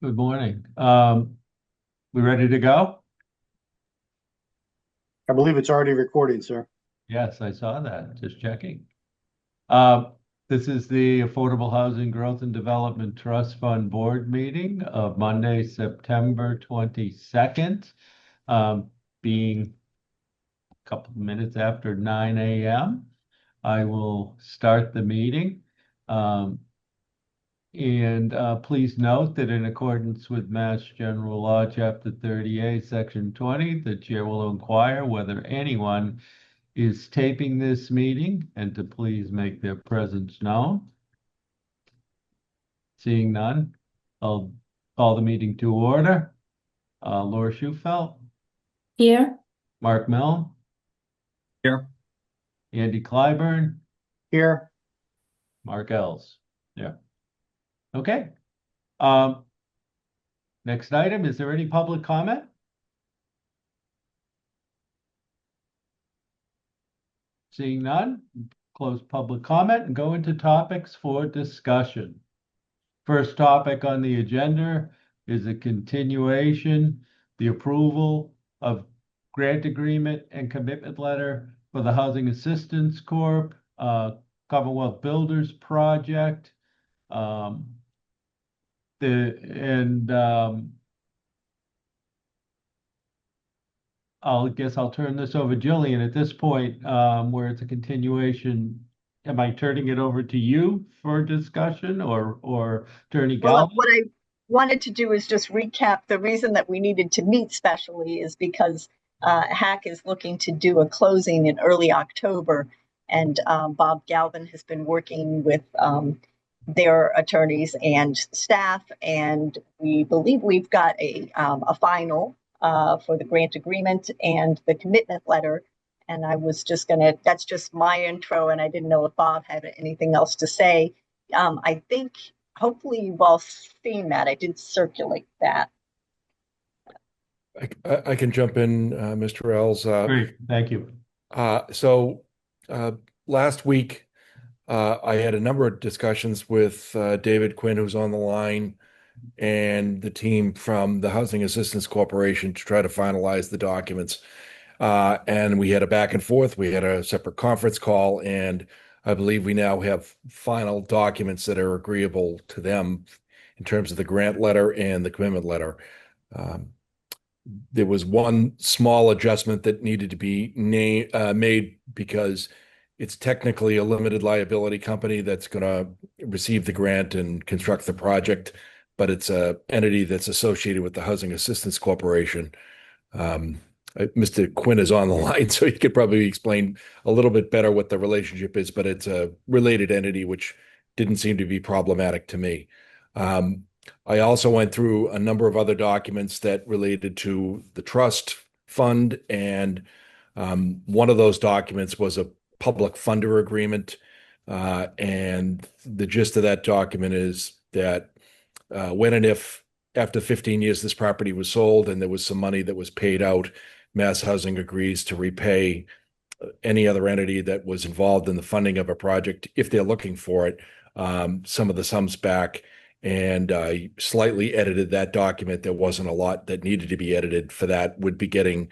Good morning. We ready to go? I believe it's already recording, sir. Yes, I saw that. Just checking. Um, this is the Affordable Housing Growth and Development Trust Fund Board meeting of Monday, September 22nd, being a couple of minutes after 9 a.m. I will start the meeting. Um, And please note that in accordance with Mass General Law, Chapter 38, Section 20, the chair will inquire whether anyone is taping this meeting and to please make their presence known. Seeing none, I'll call the meeting to order. Laura Schufelt, Here, Mark Milne, Here. Andy Clyburn, Here. Mark Ells. Yeah. Okay. Um, Next item, is there any public comment? Seeing none, close public comment and go into topics for discussion. First topic on the agenda is a continuation, the approval of grant agreement and commitment letter for the Housing Assistance Corp. Commonwealth Builders Project. Um, the and I'll turn this over, Jillian, at this point, where it's a continuation. Am I turning it over to you for discussion or Attorney well, Galvin? what I wanted to do is just recap. The reason that we needed to meet specially is because HAC is looking to do a closing in early October, and Bob Galvin has been working with their attorneys and staff, and we believe we've got a final for the grant agreement and the commitment letter. And I was just gonna, that's just my intro, and I didn't know if Bob had anything else to say. I think hopefully you've all seen that. I did circulate that. I can jump in, Mr. Ells. Great, thank you. So last week, I had a number of discussions with David Quinn, who's on the line, and the team from the Housing Assistance Corporation to try to finalize the documents. And we had a back and forth. We had a separate conference call, and I believe we now have final documents that are agreeable to them in terms of the grant letter and the commitment letter. Um, there was one small adjustment that needed to be made because it's technically a limited liability company that's going to receive the grant and construct the project, but it's a entity that's associated with the Housing Assistance Corporation. Mr. Quinn is on the line, so he could probably explain a little bit better what the relationship is, but it's a related entity, which didn't seem to be problematic to me. Um, I also went through a number of other documents that related to the trust fund, and one of those documents was a public funder agreement. And the gist of that document is that when and if after 15 years this property was sold and there was some money that was paid out, Mass Housing agrees to repay any other entity that was involved in the funding of a project if they're looking for it, some of the sums back. And I slightly edited that document. There wasn't a lot that needed to be edited for that. Would be getting,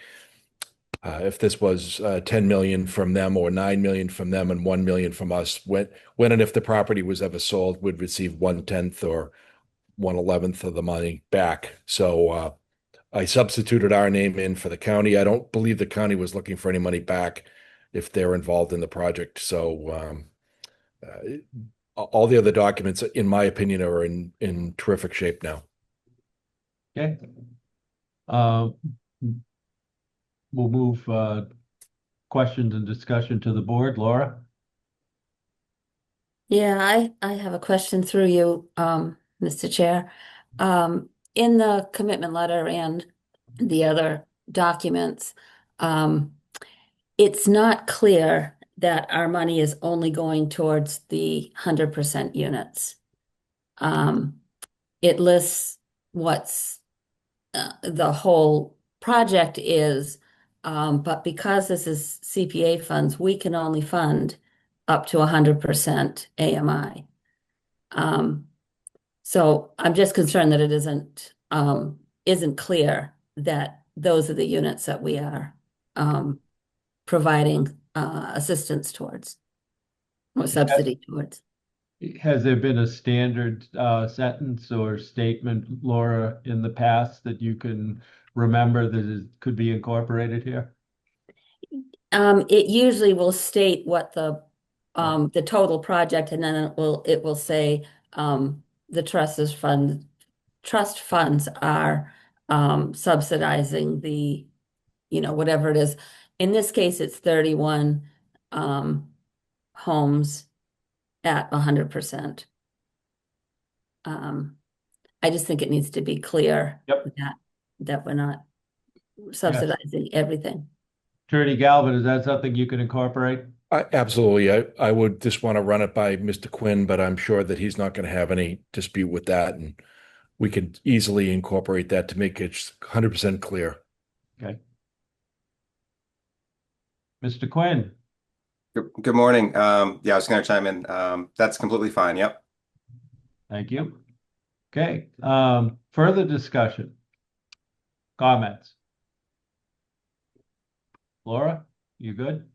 if this was 10 million from them or 9 million from them and 1 million from us, when and if the property was ever sold, would receive 1/10 or 1/11 of the money back. So I substituted our name in for the county. I don't believe the county was looking for any money back if they're involved in the project. So all the other documents, in my opinion, are in terrific shape now. Okay. Uh, we'll move questions and discussion to the board. Laura? Yeah, I have a question through you, Mr. Chair. In the commitment letter and the other documents, it's not clear that our money is only going towards the 100% units. It lists what's the whole project is, but because this is CPA funds, we can only fund up to 100% AMI. So I'm just concerned that it isn't clear that those are the units that we are providing assistance towards or subsidy towards. Has there been a standard sentence or statement, Laura, in the past that you can remember that could be incorporated here? It usually will state what the total project, and then it will say the trust funds are subsidizing the, whatever it is. In this case, it's 31 homes at 100%. I just think it needs to be clear Yep. that we're not subsidizing everything. Attorney Galvin, is that something you can incorporate? Absolutely. I would just want to run it by Mr. Quinn, but I'm sure that he's not going to have any dispute with that. And we could easily incorporate that to make it 100% clear. Okay. Mr. Quinn, Good morning. Yeah, I was going to chime in. That's completely fine. Yep. thank you. Okay, further discussion? Comments? Laura, you good?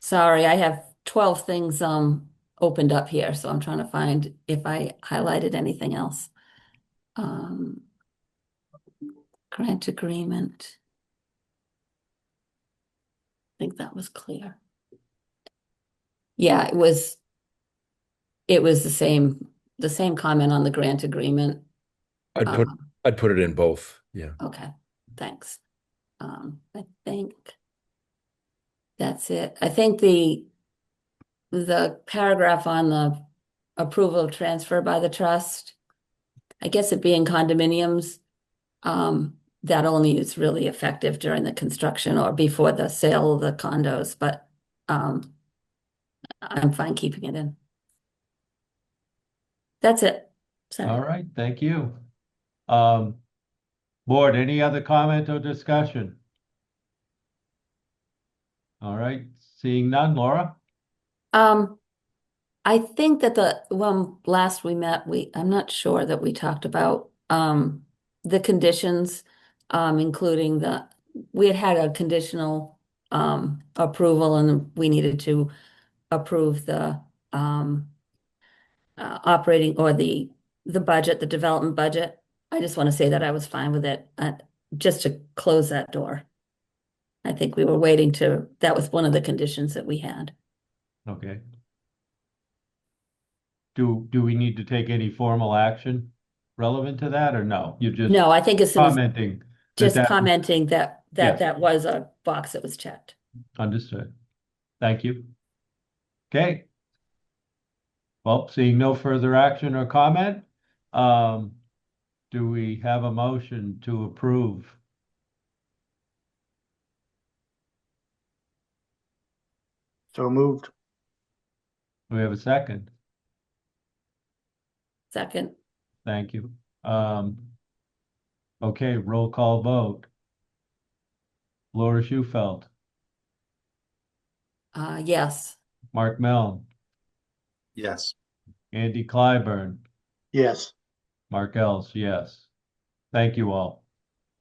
Sorry, I have 12 things opened up here, so I'm trying to find if I highlighted anything else. Grant agreement. I think that was clear. Yeah, it was the same comment on the grant agreement. I'd put it in both. Yeah. Okay, thanks. I think that's it. I think the paragraph on the approval of transfer by the trust, I guess it being condominiums, that only is really effective during the construction or before the sale of the condos, but I'm fine keeping it in. That's it. Sorry. All right, thank you. Board, any other comment or discussion? All right, seeing none, Laura? I think that when last we met, I'm not sure that we talked about the conditions, including we had a conditional approval, and we needed to approve the operating or the budget, the development budget. I just want to say that I was fine with it, just to close that door. I think we were waiting that was one of the conditions that we had. Okay. Do we need to take any formal action relevant to that, or no? You're just No, I think as soon as commenting. just commenting that Yes. that was a box that was checked. Understood. Thank you. Okay. Well, seeing no further action or comment, do we have a motion to approve? So moved. Do we have a second? Second, Thank you. Okay, roll call vote. Laura Schufelt, yes. Mark Milne, Yes. Andy Clyburn, Yes. Mark Els, yes. Thank you all.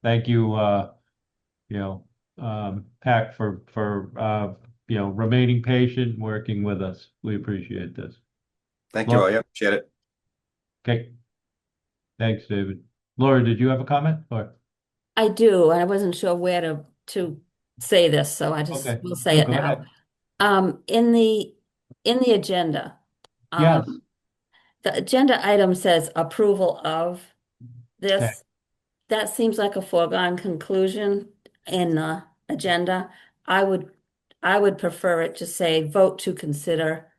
Thank you, Pac, for remaining patient, working with us. We appreciate this. Thank you all. Yep. Appreciate it. Okay. Thanks, David. Laura, did you have a comment or? I do, and I wasn't sure where to say this, so I just Okay. will say it Go now. ahead. In the agenda, Yes. the agenda item says approval of this. Okay. That seems like a foregone conclusion in the agenda. I would prefer it to say vote to consider.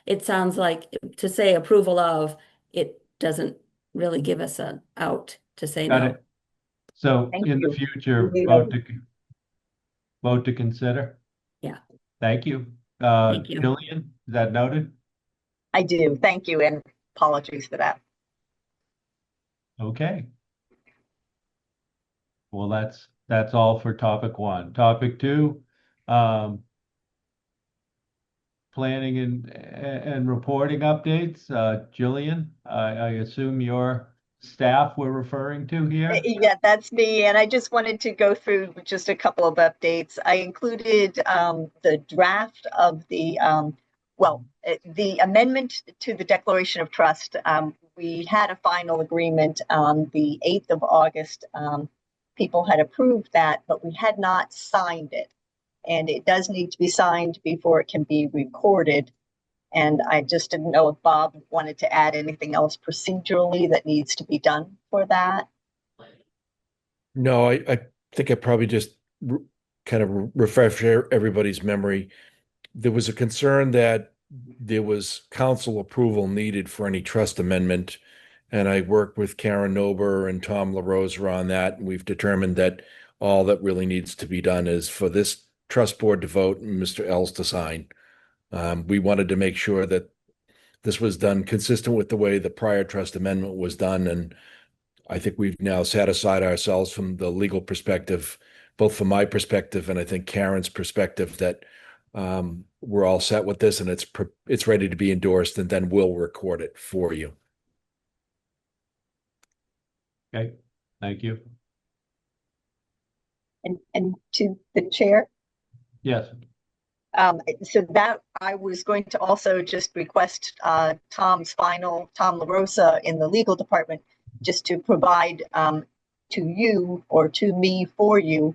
It sounds like to say approval of, it doesn't really give us an out to say Got no. it. So Thank in the you. future, Indeed. vote to consider. Yeah. Thank you. Thank you. Jillian, is that noted? I do. Thank you, and apologies for that. Okay. Well, that's all for topic one. Topic two, planning and reporting updates. Jillian, I assume your staff we're referring to here? Yeah, that's me. And I just wanted to go through just a couple of updates. I included the draft of the amendment to the Declaration of Trust. We had a final agreement on the 8th of August. People had approved that, but we had not signed it. And it does need to be signed before it can be recorded. And I just didn't know if Bob wanted to add anything else procedurally that needs to be done for that. No, I think I probably just kind of refresh everybody's memory. There was a concern that there was council approval needed for any trust amendment. And I worked with Karen Nober and Tom LaRosa on that. And we've determined that all that really needs to be done is for this trust board to vote and Mr. Els to sign. We wanted to make sure that this was done consistent with the way the prior trust amendment was done. And I think we've now satisfied ourselves from the legal perspective, both from my perspective and I think Karen's perspective, that we're all set with this and it's ready to be endorsed, and then we'll record it for you. Okay, thank you. And to the chair. Yes, So that I was going to also just request Tom LaRosa in the legal department, just to provide to you or to me for you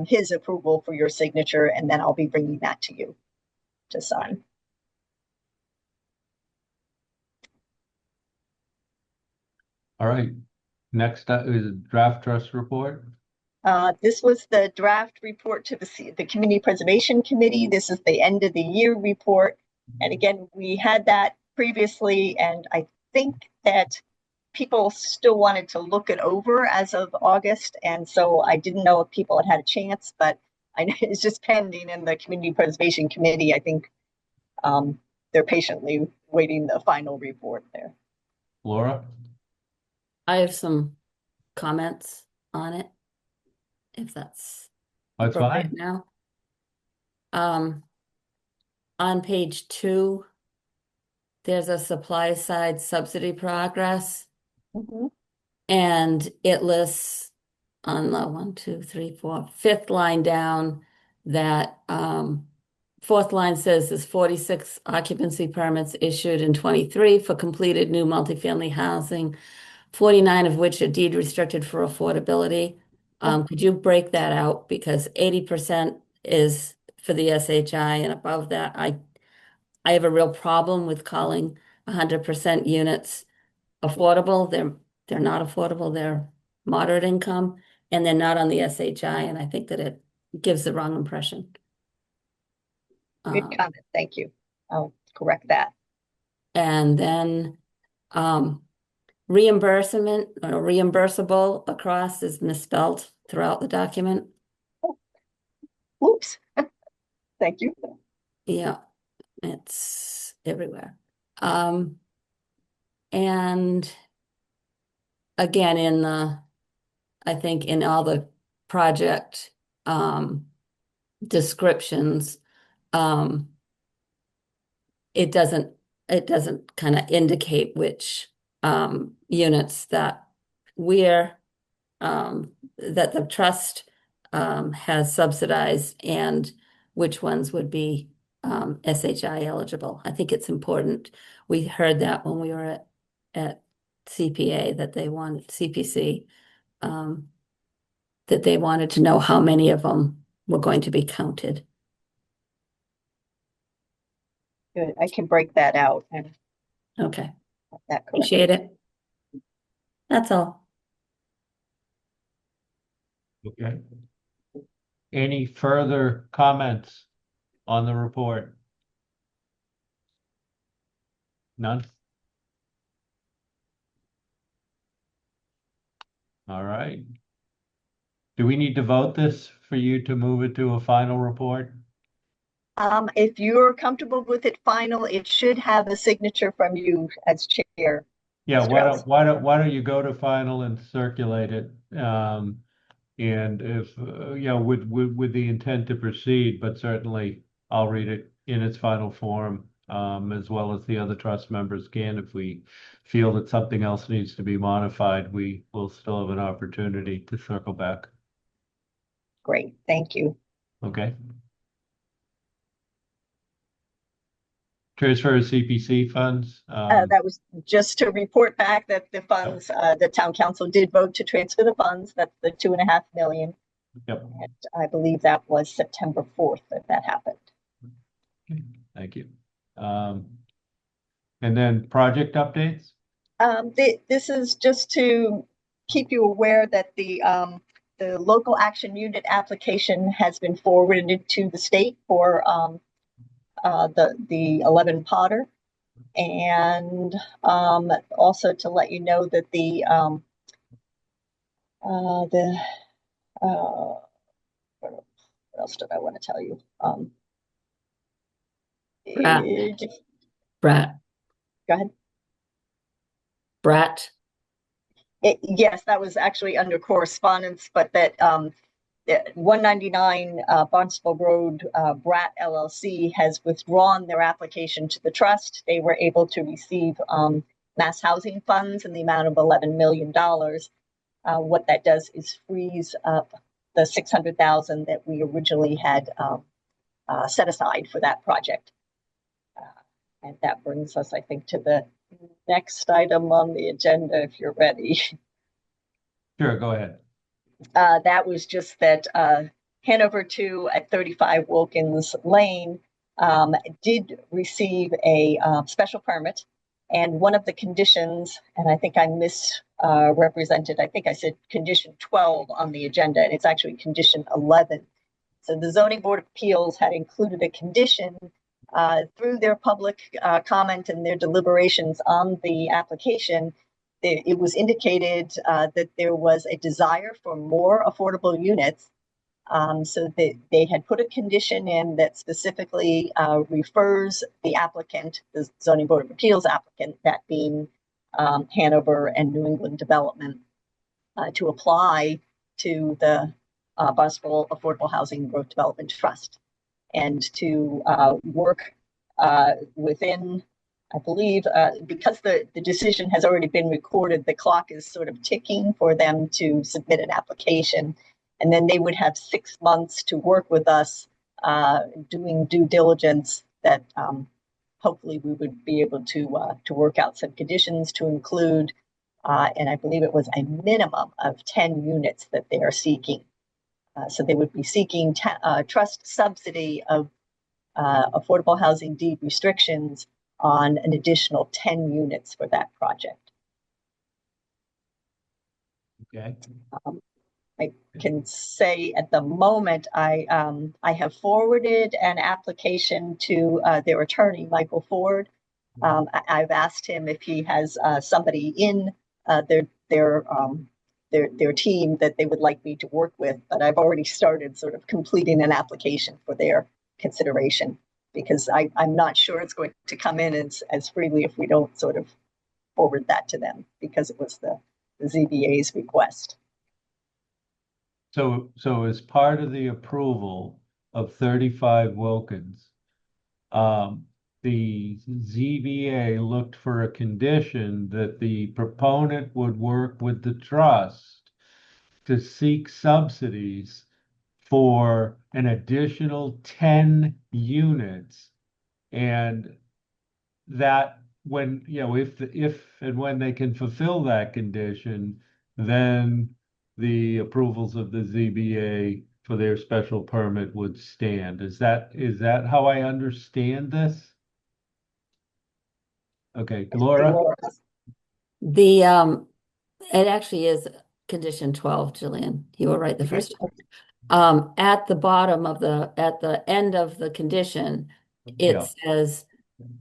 his approval for your signature, and then I'll be bringing that to you to sign. all right. Next up is draft trust report. This was the draft report to the Community Preservation Committee. This is the end of the year report. And again, we had that previously, and I think that people still wanted to look it over as of August. And so I didn't know if people had a chance, but I know it's just pending in the Community Preservation Committee. I think they're patiently waiting the final report there. Laura? I have some comments on it, if that's That's appropriate fine. now. On page 2, there's a supply side subsidy progress, Mhm. and it lists on the 1, 2, 3, 4, fifth line down that fourth line says there's 46 occupancy permits issued in 23 for completed new multifamily housing, 49 of which are deed restricted for affordability. Could you break that out? Because 80% is for the SHI, and above that, I have a real problem with calling 100% units affordable. They're not affordable. They're moderate income, and they're not on the SHI, and I think that it gives the wrong impression. Good comment. Thank you. I'll correct that. And then reimbursement or reimbursable across is misspelled throughout the document. Oops. Thank you. Yeah, it's everywhere. And again, I think in all the project descriptions, it doesn't kind of indicate which units that that the trust has subsidized and which ones would be SHI eligible. I think it's important. We heard that when we were at CPA that they wanted CPC, that they wanted to know how many of them were going to be counted. Good. I can break that out and Okay, have that correct. appreciate it. That's all. Okay. Any further comments on the report? None? All right. Do we need to vote this for you to move it to a final report? If you're comfortable with it final, it should have a signature from you as chair. Yeah, Strauss. why don't you go to final and circulate it? And if with the intent to proceed, but certainly I'll read it in its final form, as well as the other trust members can. If we feel that something else needs to be modified, we will still have an opportunity to circle back. Great, thank you. Okay. Transfer of CPC funds. That was just to report back that the funds, the town council did vote to transfer the funds. That's the 2.5 million. Yep. And I believe that was September 4th that happened. Okay, thank you. And then project updates? This is just to keep you aware that the local action unit application has been forwarded to the state for the 11 Potter. And also to let you know that what else did I want to tell you? Brat, Go ahead. Brat. Yes, that was actually under correspondence, but that 199 Barnstable Road Brat LLC has withdrawn their application to the trust. They were able to receive mass housing funds in the amount of $11 million. What that does is freeze up the $600,000 that we originally had set aside for that project. And that brings us, I think, to the next item on the agenda, if you're ready. Sure, go ahead. That was just that Hanover 2 at 35 Wilkins Lane did receive a special permit. And one of the conditions, and I think I misrepresented, I think I said condition 12 on the agenda, and it's actually condition 11. So the Zoning Board of Appeals had included a condition through their public comment and their deliberations on the application. It was indicated that there was a desire for more affordable units. So they had put a condition in that specifically refers the applicant, the Zoning Board of Appeals applicant, that being Hanover and New England Development, to apply to the Barnstable Affordable Housing Growth Development Trust and to work within, I believe, because the decision has already been recorded, the clock is sort of ticking for them to submit an application. And then they would have 6 months to work with us doing due diligence that hopefully we would be able to work out some conditions to include. And I believe it was a minimum of 10 units that they are seeking. So they would be seeking trust subsidy of affordable housing deed restrictions on an additional 10 units for that project. Okay. I can say at the moment, I have forwarded an application to their attorney, Michael Ford. I've asked him if he has somebody in their team that they would like me to work with, but I've already started sort of completing an application for their consideration, because I'm not sure it's going to come in as freely if we don't sort of forward that to them, because it was the ZBA's request. So as part of the approval of 35 Wilkins, the ZBA looked for a condition that the proponent would work with the trust to seek subsidies for an additional 10 units. And that when, if and when they can fulfill that condition, then the approvals of the ZBA for their special permit would stand. Is that how I understand this? Okay, Laura? The it actually is condition 12, Jillian. You were right the first time. At the bottom of at the end of the condition, it Yeah. says,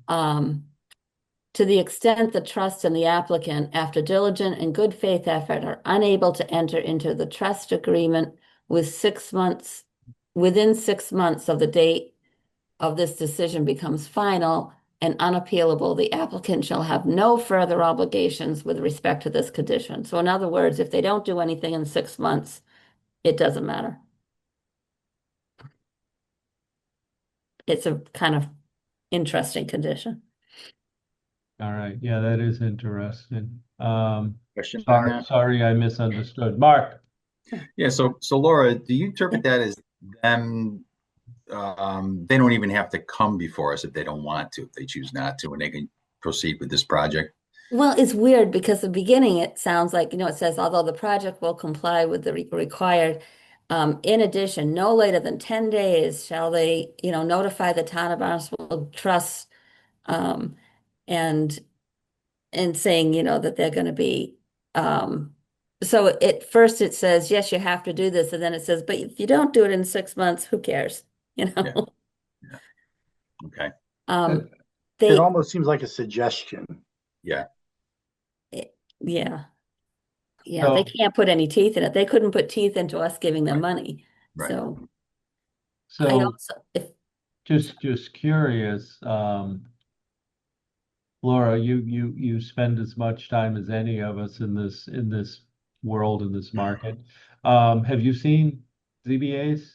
to the extent the trust and the applicant, after diligent and good faith effort, are unable to enter into the trust agreement within 6 months of the date of this decision becomes final and unappealable, the applicant shall have no further obligations with respect to this condition. So in other words, if they don't do anything in 6 months, it doesn't matter. It's a kind of interesting condition. All right, yeah, that is interesting. Question on that? Sorry, I misunderstood. Mark, Yeah, so Laura, do you interpret that as them, they don't even have to come before us if they don't want to, if they choose not to, and they can proceed with this project? Well, it's weird because the beginning it sounds like, it says, although the project will comply with the required, in addition, no later than 10 days shall they, notify the town of Barnstable Trust, um, and saying, that they're going to be, so at first it says, yes, you have to do this, and then it says, but if you don't do it in 6 months, who cares? Yeah. Okay. Um, It they, almost seems like a suggestion. Yeah. yeah. Yeah, they So- can't put any teeth in it. They couldn't put teeth into us giving them money. Right. So I so also, if, just curious, Laura, you spend as much time as any of us in this world, in this market. Have you seen ZBAs?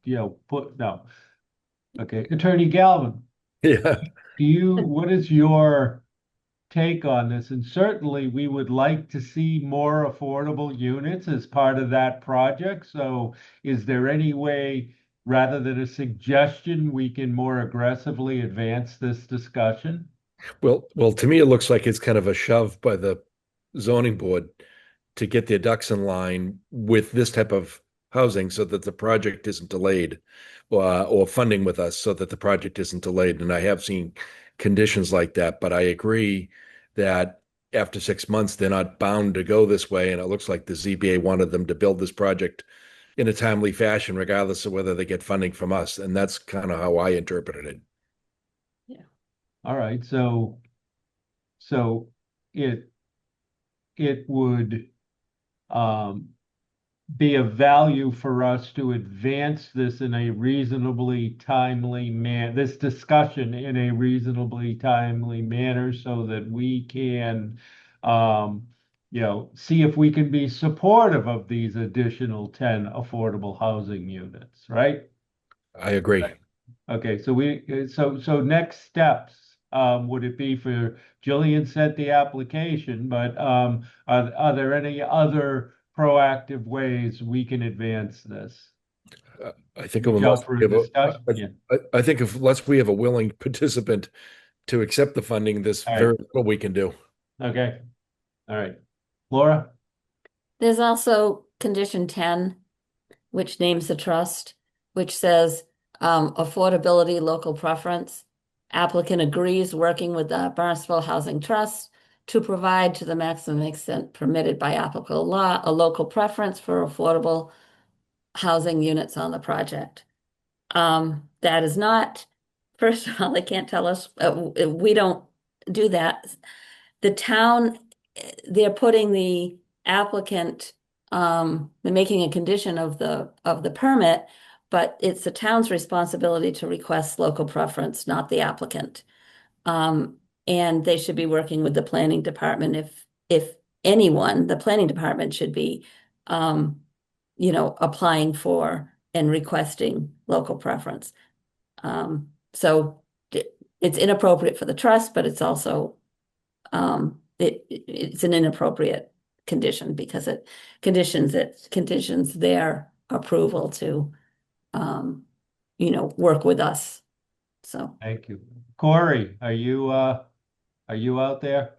No. Okay, Attorney Galvin, Yeah. what is your take on this? And certainly we would like to see more affordable units as part of that project. So is there any way, rather than a suggestion, we can more aggressively advance this discussion? Well, to me, it looks like it's kind of a shove by the zoning board to get their ducks in line with this type of housing so that the project isn't delayed, or funding with us so that the project isn't delayed. And I have seen conditions like that, but I agree that after 6 months, they're not bound to go this way. And it looks like the ZBA wanted them to build this project in a timely fashion, regardless of whether they get funding from us. And that's kind of how I interpreted it. All right, so it would be of value for us to advance this in a reasonably timely this discussion in a reasonably timely manner so that we can see if we can be supportive of these additional 10 affordable housing units, right? I agree. Okay, so next steps, would it be for Jillian sent the application, but are there any other proactive ways we can advance this? I think Reach unless out for we a have discussion? Yeah. I think unless we have a willing participant to accept the funding, there's All right. very little we can do. Okay, all right. Laura? there's also condition 10, which names the trust, which says, affordability, local preference. Applicant agrees working with the Barnstable Housing Trust to provide to the maximum extent permitted by applicable law, a local preference for affordable housing units on the project. That is not, first of all, they can't tell us, we don't do that. The town, they're putting the applicant, they're making a condition of the permit, but it's the town's responsibility to request local preference, not the applicant. And they should be working with the planning department if anyone, the planning department should be, applying for and requesting local preference. So it's inappropriate for the trust, but it's also, it's an inappropriate condition because it conditions their approval to, work with us. So Thank you. Corey, are you out there?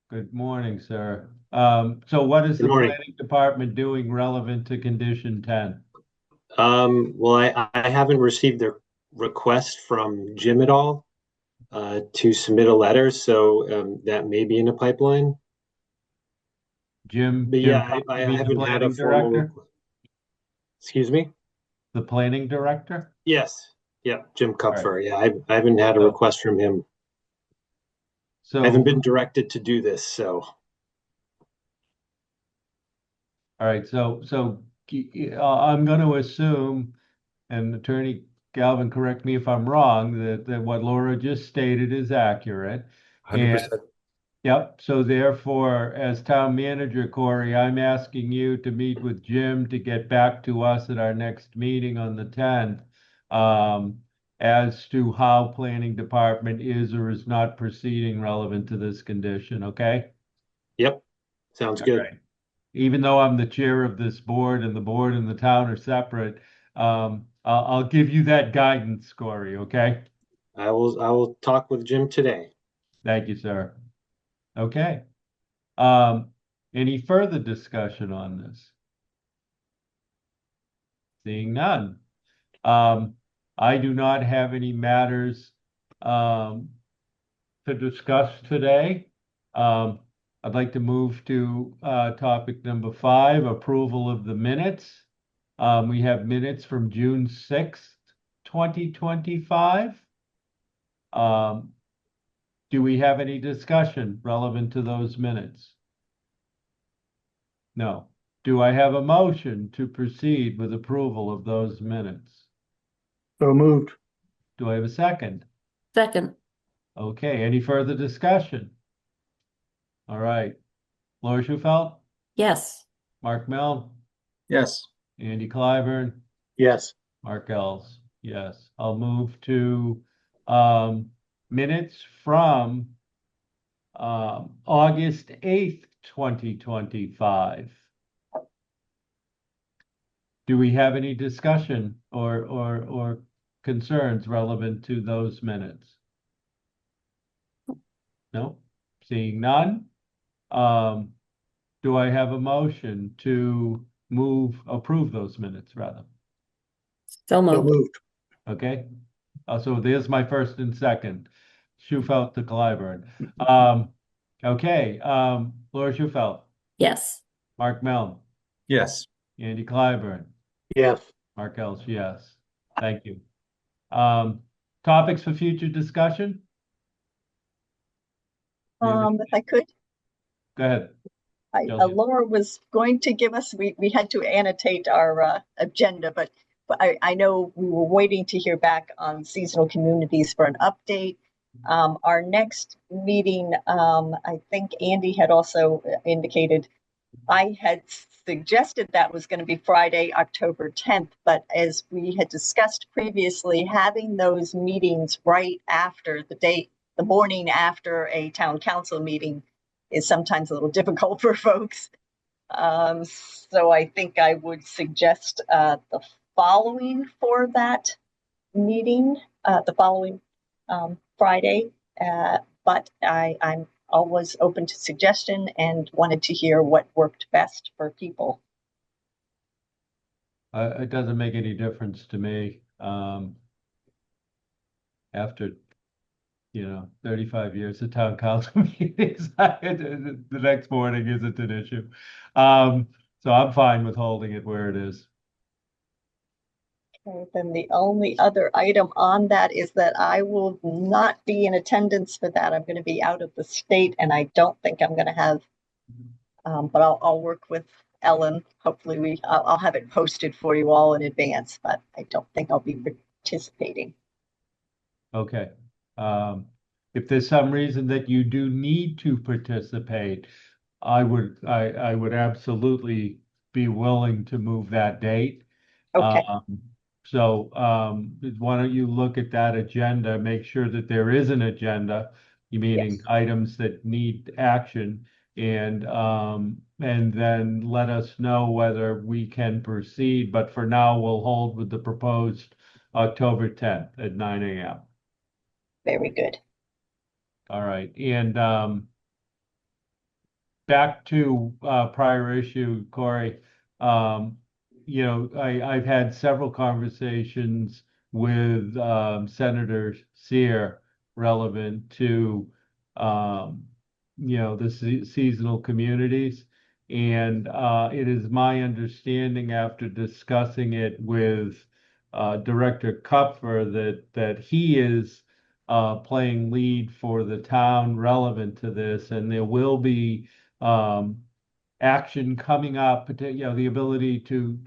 Good morning, sir. So what is Good the morning. planning department doing relevant to condition 10? Well, I haven't received the request from Jim at all to submit a letter, so that may be in the pipeline. Jim But yeah, Cup, I you mean the haven't had a planning formal. director? Excuse me? The planning director? Yes. Yeah, Jim right. Kupfer. Yeah, I haven't had a So- request from him. So, I haven't been directed to do this, so. all right, I'm going to assume, and Attorney Galvin, correct me if I'm wrong, that what Laura just stated is accurate. 100%. Yep, so therefore, as town manager, Corey, I'm asking you to meet with Jim to get back to us at our next meeting on the 10th as to how planning department is or is not proceeding relevant to this condition, okay? Yep, sounds All good. right. Even though I'm the chair of this board and the board and the town are separate, I'll give you that guidance, Corey, okay? I will talk with Jim today. Thank you, sir. Okay. Um, any further discussion on this? Seeing none. I do not have any matters to discuss today. I'd like to move to topic number 5, approval of the minutes. We have minutes from June 6th, 2025. Do we have any discussion relevant to those minutes? No. Do I have a motion to proceed with approval of those minutes? So moved. Do I have a second? Second, Okay, any further discussion? All right. Laura Schufelt, yes. Mark Milne, Yes. Andy Clyburn, Yes. Mark Ells. Yes, I'll move to minutes from August 8th, 2025. Do we have any discussion or concerns relevant to those minutes? No, seeing none. Do I have a motion to approve those minutes rather? So So moved, moved. Okay, so there's my first and second. Schufelt to Clyburn. Okay, Laura Schufelt, yes. Mark Milne, Yes. Andy Clyburn, Yes. Mark Ells, yes. Thank you. Topics for future discussion? If I could, Go ahead. Jillian. Laura was going to give us, we had to annotate our agenda, but I know we were waiting to hear back on seasonal communities for an update. Our next meeting, I think Andy had also indicated, I had suggested that was going to be Friday, October 10th, but as we had discussed previously, having those meetings right after the morning after a town council meeting is sometimes a little difficult for folks. So I think I would suggest the following for that meeting, the following Friday. But I'm always open to suggestion and wanted to hear what worked best for people. It doesn't make any difference to me. After 35 years of town council meetings, the next morning isn't an issue. So I'm fine with holding it where it is. Okay, then the only other item on that is that I will not be in attendance for that. I'm going to be out of the state, and I don't think I'm going to have. But I'll work with Ellen. Hopefully, I'll have it posted for you all in advance. But I don't think I'll be participating. Okay. If there's some reason that you do need to participate, I would absolutely be willing to move that date. Okay. So why don't you look at that agenda, make sure that there is an agenda, meaning Yes. items that need action, and then let us know whether we can proceed. But for now, we'll hold with the proposed October 10th at 9 a.m. Very good. All right, and back to prior issue, Corey. I've had several conversations with Senator Sear relevant to the seasonal communities, and it is my understanding after discussing it with Director Kupfer that he is playing lead for the town relevant to this, and there will be action coming up, the ability to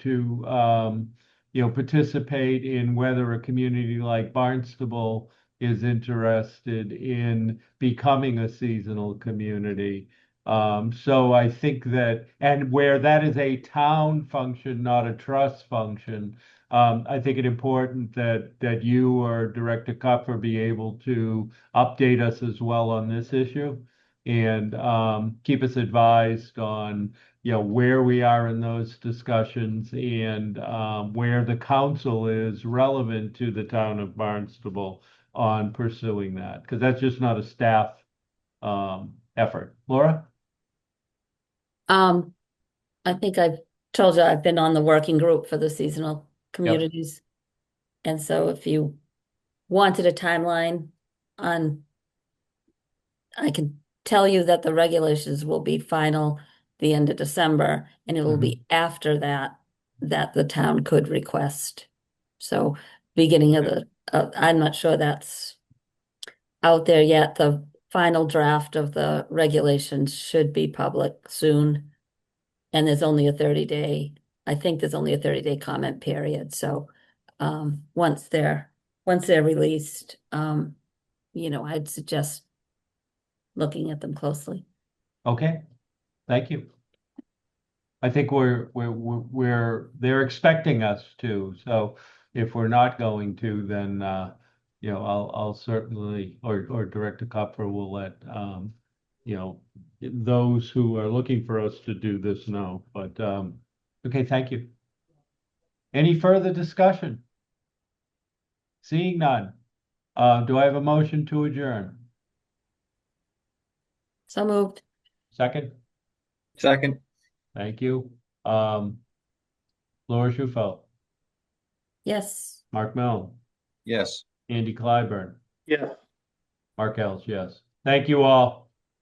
participate in whether a community like Barnstable is interested in becoming a seasonal community. So I think that, and where that is a town function, not a trust function, I think it important that you or Director Kupfer be able to update us as well on this issue and keep us advised on, where we are in those discussions and where the council is relevant to the town of Barnstable on pursuing that, because that's just not a staff effort. Laura? I think I've told you I've been on the working group for the seasonal communities. And so if you wanted a timeline on, I can tell you that the regulations will be final the end of December, and it will be after that that the town could request. So beginning of I'm not sure that's out there yet. The final draft of the regulations should be public soon. And there's only a 30-day, I think there's only a 30-day comment period. So once they're released, I'd suggest looking at them closely. Okay, thank you. I think they're expecting us to, so if we're not going to, then I'll certainly, or Director Kupfer will let those who are looking for us to do this know. But okay, thank you. Any further discussion? Seeing none, do I have a motion to adjourn? So moved. Second? Second. Thank you. Laura Schufelt, Yes. Mark Milne, Yes. Andy Clyburn, Yes. Mark Ellis, yes. Thank you all.